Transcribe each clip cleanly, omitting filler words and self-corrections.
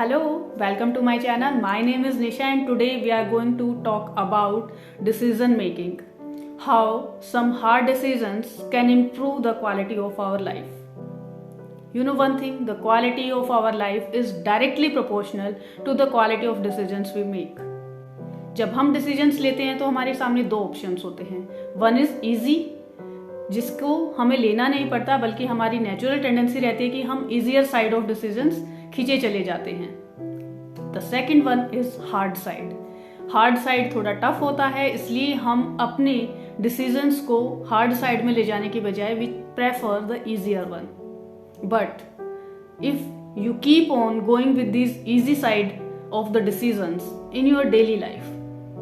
Hello, welcome to my channel. My name is Nisha and today we are going to talk about decision making. How some hard decisions can improve the quality of our life. You know one thing, the quality of our life is directly proportional to the quality of decisions we make. जब हम decisions लेते हैं तो हमारे सामने दो options होते हैं. वन इज इजी, जिसको हमें लेना नहीं पड़ता बल्कि हमारी नेचुरल टेंडेंसी रहती है कि हम इजियर साइड ऑफ डिसीजंस खींचे चले जाते हैं. The second one is hard side. Hard side थोड़ा टफ होता है, इसलिए हम अपने डिसीजंस को हार्ड साइड में ले जाने की बजाय we prefer the easier one. But if you keep on going with this easy side of the decisions in your daily life,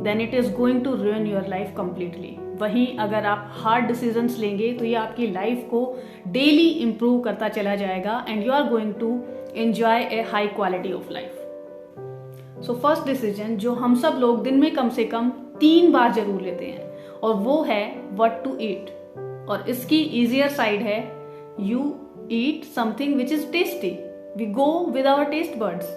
then it is going to ruin your life completely. वहीं अगर आप hard decisions लेंगे तो ये आपकी life को daily improve करता चला जाएगा and you are going to enjoy a high quality of life. So first decision जो हम सब लोग दिन में कम से कम 3 बार जरूर लेते हैं और वो है व्हाट टू ईट. और इसकी इजियर साइड है you eat something which is tasty. We go with our taste buds.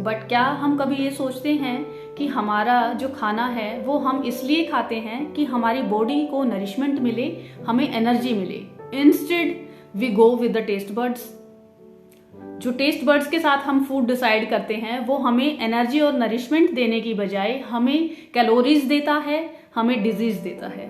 But क्या हम कभी ये सोचते हैं कि हमारा जो खाना है वो हम इसलिए खाते हैं कि हमारी बॉडी को नरिशमेंट मिले, हमें एनर्जी मिले. Instead we go with the taste buds. जो टेस्ट बर्ड्स के साथ हम फूड डिसाइड करते हैं वो हमें एनर्जी और नरिशमेंट देने की बजाय हमें कैलोरीज देता है, हमें डिजीज देता है.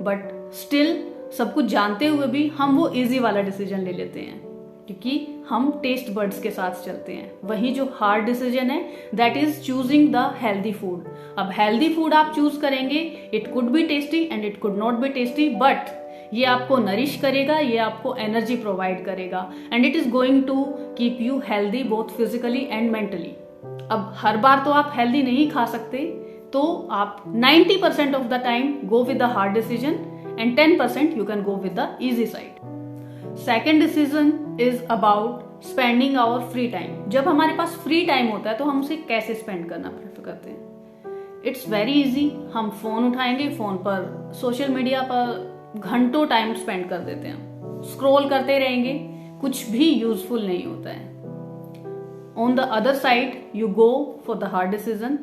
बट स्टिल सब कुछ जानते हुए भी हम वो इजी वाला डिसीजन ले लेते हैं क्योंकि हम टेस्ट बर्ड्स के साथ चलते हैं. वही जो हार्ड डिसीजन है that is choosing the healthy food. अब हेल्दी फूड आप चूज करेंगे, it could be tasty and it could not be tasty, but ये आपको नरिश करेगा, ये आपको एनर्जी प्रोवाइड करेगा and it is going to keep you healthy both physically and mentally. अब हर बार तो आप हेल्दी नहीं खा सकते, तो आप 90% of the time go with the hard decision and 10% you can go with the easy side. Second decision is about spending our free time. जब हमारे पास फ्री टाइम होता है तो हम उसे कैसे स्पेंड करना प्रेफर करते हैं. It's very easy. हम फोन उठाएंगे, फोन पर सोशल मीडिया पर घंटों टाइम स्पेंड कर देते हैं, स्क्रॉल करते रहेंगे, कुछ भी यूजफुल नहीं होता है. On the other side you go for the hard decision.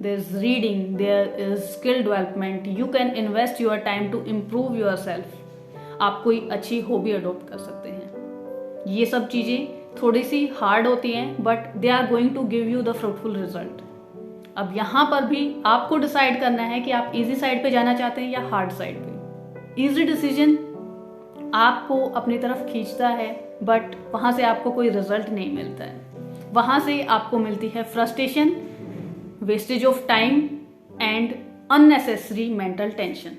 There is reading, there is skill development. You can invest your time to improve yourself. आप कोई अच्छी हॉबी अडॉप्ट कर सकते हैं. ये सब चीजें थोड़ी सी हार्ड होती हैं but they are going to give you the fruitful result. अब यहां पर भी आपको डिसाइड करना है कि आप इजी साइड पे जाना चाहते हैं या हार्ड साइड पे. इजी डिसीजन आपको अपनी तरफ खींचता है बट वहां से आपको कोई रिजल्ट नहीं मिलता है. वहां से आपको मिलती है frustration, wastage of time and unnecessary mental tension.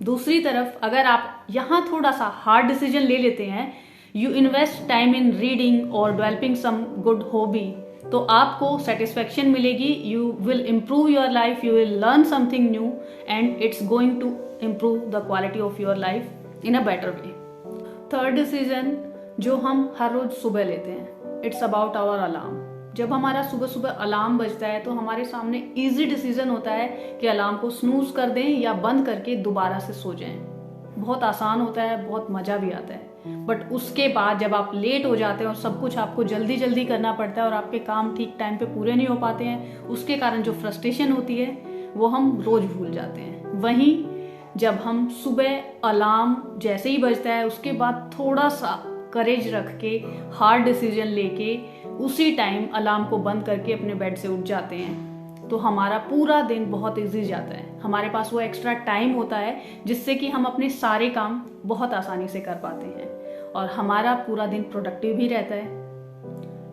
दूसरी तरफ अगर आप यहां थोड़ा सा हार्ड डिसीजन ले लेते हैं, you invest time in reading और डेवलपिंग सम गुड हॉबी, तो आपको सेटिस्फेक्शन मिलेगी. You will improve your life, you will learn something new and it's going to improve the quality of your life in a better way. Third decision जो हम हर रोज सुबह लेते हैं, it's about our alarm. जब हमारा सुबह सुबह अलार्म बजता है तो हमारे सामने इजी डिसीजन होता है कि अलार्म को स्नूज कर दें या बंद करके दोबारा से सो जाएं. बहुत आसान होता है, बहुत मजा भी आता है. बट उसके बाद जब आप लेट हो जाते हैं और सब कुछ आपको जल्दी जल्दी करना पड़ता है और आपके काम ठीक टाइम पे पूरे नहीं हो पाते हैं, उसके कारण जो फ्रस्ट्रेशन होती है वो हम रोज भूल जाते हैं. वहीं जब हम सुबह अलार्म जैसे ही बजता है उसके बाद थोड़ा सा करेज रख के हार्ड डिसीजन लेके उसी टाइम अलार्म को बंद करके अपने बेड से उठ जाते हैं तो हमारा पूरा दिन बहुत इजी जाता है. हमारे पास वो एक्स्ट्रा टाइम होता है जिससे कि हम अपने सारे काम बहुत आसानी से कर पाते हैं और हमारा पूरा दिन प्रोडक्टिव भी रहता है.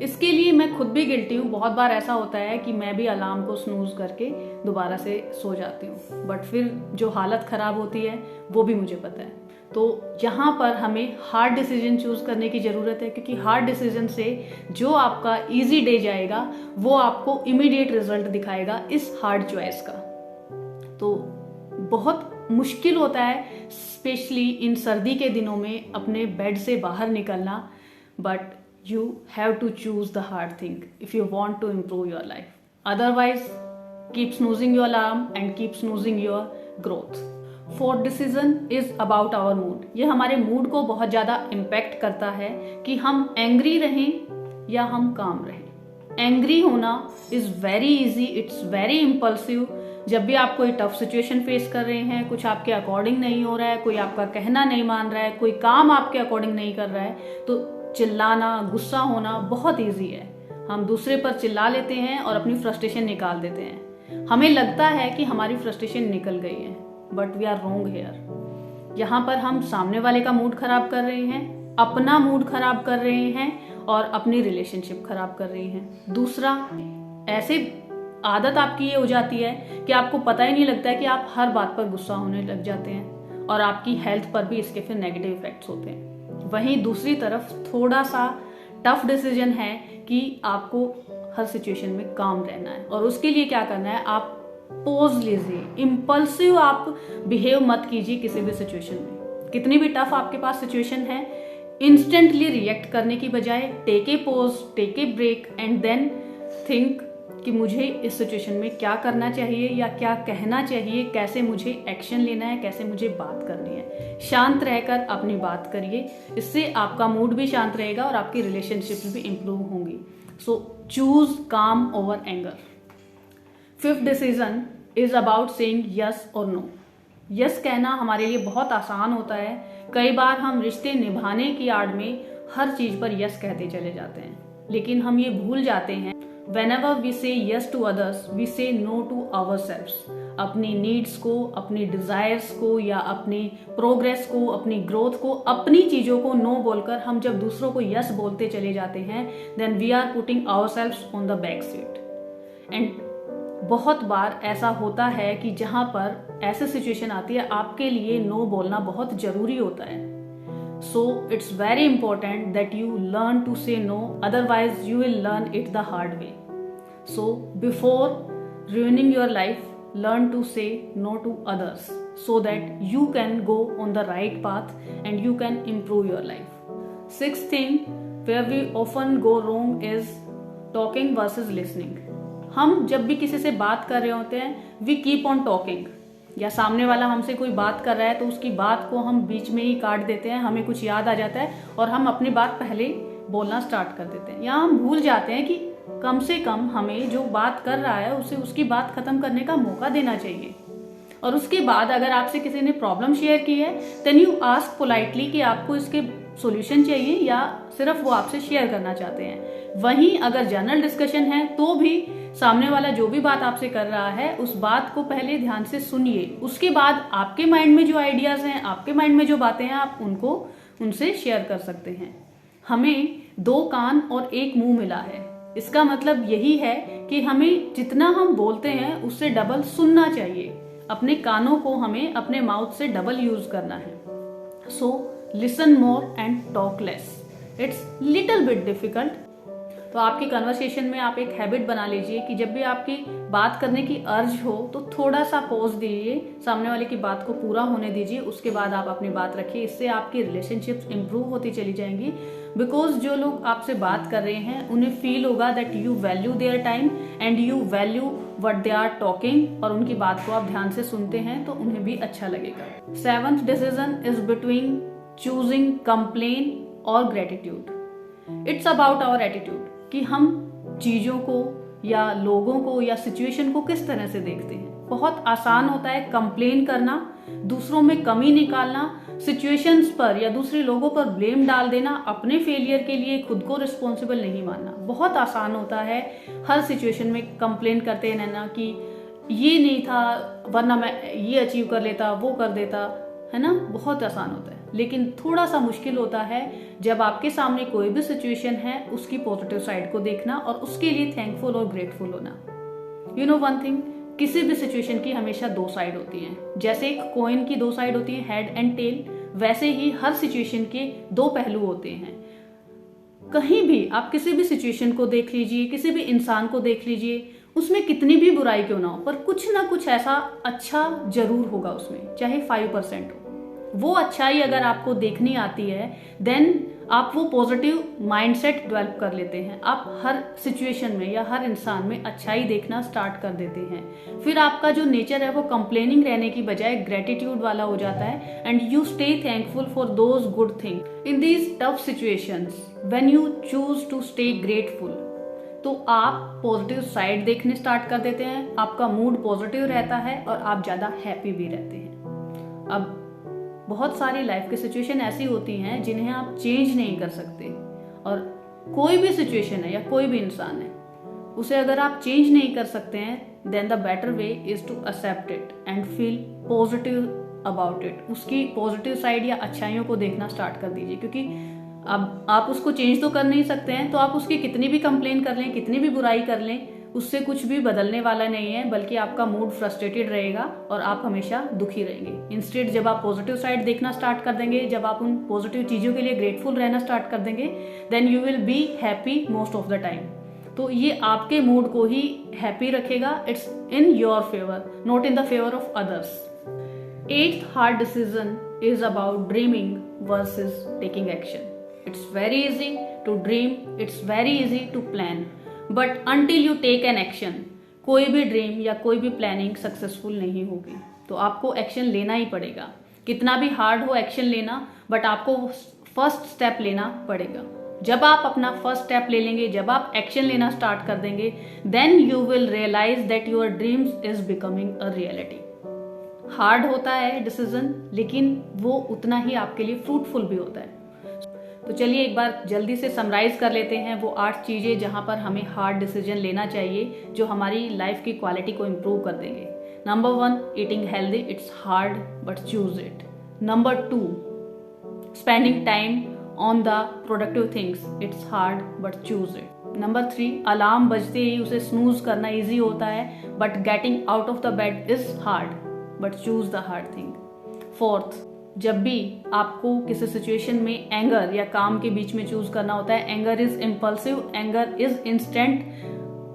इसके लिए मैं खुद भी गिल्टी हूँ. बहुत बार ऐसा होता है कि मैं भी अलार्म को स्नूज करके दोबारा से सो जाती हूँ, बट फिर जो हालत खराब होती है वो भी मुझे पता है. तो यहाँ पर हमें हार्ड डिसीजन चूज करने की जरूरत है क्योंकि हार्ड डिसीजन से जो आपका इजी डे जाएगा वो आपको इमीडिएट रिजल्ट दिखाएगा इस हार्ड चॉइस का. तो बहुत मुश्किल होता है स्पेशली इन सर्दी के दिनों में अपने बेड से बाहर निकलना, but you have to choose the hard thing if you want to improve your life. Otherwise, keep snoozing your alarm and keep snoozing your growth. Fourth decision is about our mood. ये हमारे mood को बहुत ज़्यादा impact करता है कि हम angry रहें या हम काम रहें. एंग्री होना is very easy, it's very impulsive. जब भी आप कोई टफ सिचुएशन फेस कर रहे हैं, कुछ आपके अकॉर्डिंग नहीं हो रहा है, कोई आपका कहना नहीं मान रहा है, कोई काम आपके अकॉर्डिंग नहीं कर रहा है, तो चिल्लाना, गुस्सा होना बहुत ईजी है। हम दूसरे पर चिल्ला लेते हैं और अपनी फ्रस्ट्रेशन निकाल देते हैं। हमें लगता है कि हमारी फ्रस्ट्रेशन निकल गई है, but we are wrong here. यहाँ पर हम सामने वाले का मूड खराब कर रहे हैं, अपना मूड खराब कर रहे हैं और अपनी रिलेशनशिप खराब कर रहे हैं। दूसरा, ऐसे आदत आपकी ये हो जाती है कि आपको पता ही नहीं लगता है कि आप हर बात पर गुस्सा होने लग जाते हैं और आपकी हेल्थ पर भी इसके फिर नेगेटिव इफेक्ट्स होते हैं। वहीं दूसरी तरफ थोड़ा सा टफ डिसीजन है कि आपको हर सिचुएशन में काम रहना है, और उसके लिए क्या करना है, आप पोज लीजिए। इम्पल्सिव आप बिहेव मत कीजिए किसी भी सिचुएशन में। कितनी भी टफ आपके पास सिचुएशन है, इंस्टेंटली रिएक्ट करने की बजाय take a pause, take a break and then think कि मुझे इस सिचुएशन में क्या करना चाहिए या क्या कहना चाहिए, कैसे मुझे एक्शन लेना है, कैसे मुझे बात करनी है। शांत रहकर अपनी बात करिए, इससे आपका मूड भी शांत रहेगा और आपकी रिलेशनशिप भी इंप्रूव होंगी। सो चूज काम over anger. Fifth decision is about saying yes और नो। यस कहना हमारे लिए बहुत आसान होता है। कई बार हम रिश्ते निभाने की आड़ में हर चीज पर यस कहते चले जाते हैं, लेकिन हम ये भूल जाते हैं whenever we say yes to others, we say no to ourselves। अपनी नीड्स को, अपनी डिजायर्स को या अपनी प्रोग्रेस को, अपनी ग्रोथ को, अपनी चीजों को नो बोलकर हम जब दूसरों को यस बोलते चले जाते हैं, then we are putting ourselves on the back seat. And बहुत बार ऐसा होता है कि जहां पर ऐसी सिचुएशन आती है, आपके लिए नो बोलना बहुत जरूरी होता है। So it's very important that you learn to say no, otherwise you will learn it the hard way. So before ruining your life, learn to say no to others so that you can go on the right path and you can improve your life. Sixth thing where we often go wrong is talking versus listening. हम जब भी किसी से बात कर रहे होते हैं, we keep on talking, या सामने वाला हमसे कोई बात कर रहा है तो उसकी बात को हम बीच में ही काट देते हैं। हमें कुछ याद आ जाता है और हम अपनी बात पहले बोलना स्टार्ट कर देते हैं, या हम भूल जाते हैं कि कम से कम हमें जो बात कर रहा है उसे उसकी बात खत्म करने का मौका देना चाहिए। और उसके बाद अगर आपसे किसी ने प्रॉब्लम शेयर की है, देन यू आस्क पोलाइटली कि आपको इसके सॉल्यूशन चाहिए या सिर्फ वो आपसे शेयर करना चाहते हैं। वहीं अगर जनरल डिस्कशन है तो भी सामने वाला जो भी बात आपसे कर रहा है, उस बात को पहले ध्यान से सुनिए। उसके बाद आपके माइंड में जो आइडियाज हैं, आपके माइंड में जो बातें हैं, आप उनको उनसे शेयर कर सकते हैं। हमें 2 कान और 1 मुंह मिला है। इसका मतलब यही है कि हमें जितना हम बोलते हैं उससे डबल सुनना चाहिए। अपने कानों को हमें अपने माउथ से डबल यूज करना है। So listen more and talk less. It's little bit difficult. तो आपकी कन्वर्सेशन में आप एक हैबिट बना लीजिए कि जब भी आपकी बात करने की अर्ज हो तो थोड़ा सा पॉज दीजिए, सामने वाले की बात को पूरा होने दीजिए, उसके बाद आप अपनी बात रखिए। इससे आपकी रिलेशनशिप्स इंप्रूव होती चली जाएंगी, बिकॉज जो लोग आपसे बात कर रहे हैं उन्हें फील होगा that you value their time and you value what they are talking, और उनकी बात को आप ध्यान से सुनते हैं तो उन्हें भी अच्छा लगेगा। 7th decision is between choosing complain और gratitude. It's about our attitude कि हम चीजों को या लोगों को या सिचुएशन को किस तरह से देखते हैं। बहुत आसान होता है कंप्लेन करना, दूसरों में कमी निकालना, सिचुएशंस पर या दूसरे लोगों पर ब्लेम डाल देना, अपने फेलियर के लिए खुद को रिस्पॉन्सिबल नहीं मानना। बहुत आसान होता है हर सिचुएशन में कंप्लेन करते रहना कि ये नहीं था, वरना मैं ये अचीव कर लेता, वो कर देता, है ना। बहुत आसान होता है, लेकिन थोड़ा सा मुश्किल होता है जब आपके सामने कोई भी सिचुएशन है उसकी पॉजिटिव साइड को देखना और उसके लिए थैंकफुल और ग्रेटफुल होना। यू नो वन थिंग, किसी भी सिचुएशन की हमेशा 2 साइड होती हैं। जैसे एक कॉइन की 2 साइड होती है, हेड एंड टेल, वैसे ही हर सिचुएशन के 2 पहलू होते हैं। कहीं भी आप किसी भी सिचुएशन को देख लीजिए, किसी भी इंसान को देख लीजिए, उसमें कितनी भी बुराई क्यों ना हो, पर कुछ ना कुछ ऐसा अच्छा जरूर होगा उसमें, चाहे 5% हो। वो अच्छाई अगर आपको देखनी आती है, देन आप वो पॉजिटिव माइंडसेट डेवलप कर लेते हैं। आप हर सिचुएशन में या हर इंसान में अच्छाई देखना स्टार्ट कर देते हैं। फिर आपका जो नेचर है वो कंप्लेनिंग रहने की बजाय ग्रेटिट्यूड वाला हो जाता है, and you stay thankful for those good thing in these tough situations. When you choose to stay grateful, तो आप पॉजिटिव साइड देखने स्टार्ट कर देते हैं, आपका मूड पॉजिटिव रहता है और आप ज़्यादा हैप्पी भी रहते हैं। अब बहुत सारी लाइफ की सिचुएशन ऐसी होती हैं जिन्हें आप चेंज नहीं कर सकते, और कोई भी सिचुएशन है या कोई भी इंसान है, उसे अगर आप चेंज नहीं कर सकते हैं, then the better way is to accept it and feel positive about it. उसकी पॉजिटिव साइड या अच्छाइयों को देखना स्टार्ट कर दीजिए, क्योंकि अब आप उसको चेंज तो कर नहीं सकते हैं, तो आप उसकी कितनी भी कंप्लेन कर लें, कितनी भी बुराई कर लें, उससे कुछ भी बदलने वाला नहीं है, बल्कि आपका मूड फ्रस्ट्रेटेड रहेगा और आप हमेशा दुखी रहेंगे। इंस्टेड जब आप पॉजिटिव साइड देखना स्टार्ट कर देंगे, जब आप उन पॉजिटिव चीजों के लिए ग्रेटफुल रहना स्टार्ट कर देंगे, then you will be happy most of the time. तो ये आपके मूड को ही हैप्पी रखेगा। It's in your favour, not in the favour of others. 8th hard decision is about dreaming versus taking action. It's very easy to dream, it's very easy to plan, but until you take an action, कोई भी dream या कोई भी planning successful नहीं होगी। तो आपको action लेना ही पड़ेगा, कितना भी हार्ड हो एक्शन लेना, बट आपको फर्स्ट स्टेप लेना पड़ेगा। जब आप अपना फर्स्ट स्टेप ले लेंगे, जब आप एक्शन लेना स्टार्ट कर देंगे, then you will realise that your dreams is becoming a reality. Hard होता है डिसीजन, लेकिन वो उतना ही आपके लिए फ्रूटफुल भी होता है। तो चलिए एक बार जल्दी से समराइज कर लेते हैं वो 8 चीजें जहां पर हमें हार्ड डिसीजन लेना चाहिए, जो हमारी लाइफ की क्वालिटी को इम्प्रूव कर देंगे। Number 1, eating healthy, it's hard but choose it. Number 2, spending time on the productive things, it's hard but choose it. Number 3, alarm बजते ही उसे स्नूज करना इजी होता है, but getting out of the bed is hard but choose the hard thing. 4th, जब भी आपको किसी situation में एंगर या काम के बीच में चूज करना होता है, anger is impulsive, anger is instant,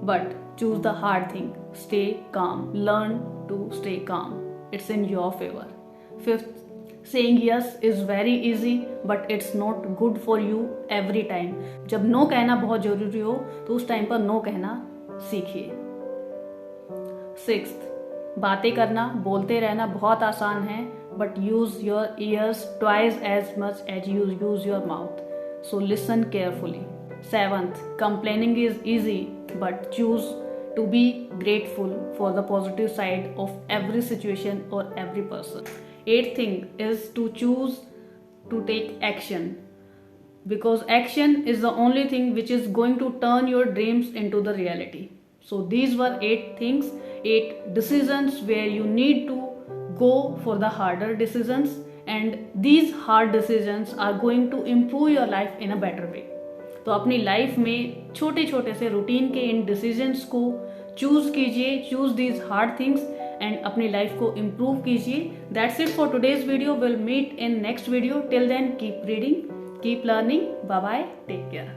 but choose the hard thing, stay calm, learn to stay calm, it's in your favour. 5th, saying yes is very easy but it's not good for you every time। जब no कहना बहुत जरूरी हो तो उस time पर no कहना सीखिए। 6th, बातें करना, बोलते रहना बहुत आसान है, but use your ears twice as much as you use your mouth, so listen carefully. 7th, complaining is easy but choose to be grateful for the positive side of every situation और every person. 8th thing is to choose to take action, because action is the only thing which is going to turn your dreams into the reality. So these were 8 things, 8 decisions where you need to go for the harder decisions, and these hard decisions are going to improve your life in a better way. तो अपनी life में छोटे छोटे से routine के इन decisions को choose कीजिए, choose these hard things and अपनी लाइफ को इम्प्रूव कीजिए। That's it for today's video. Will meet in next video. Till then keep reading, keep learning. Bye bye, take care.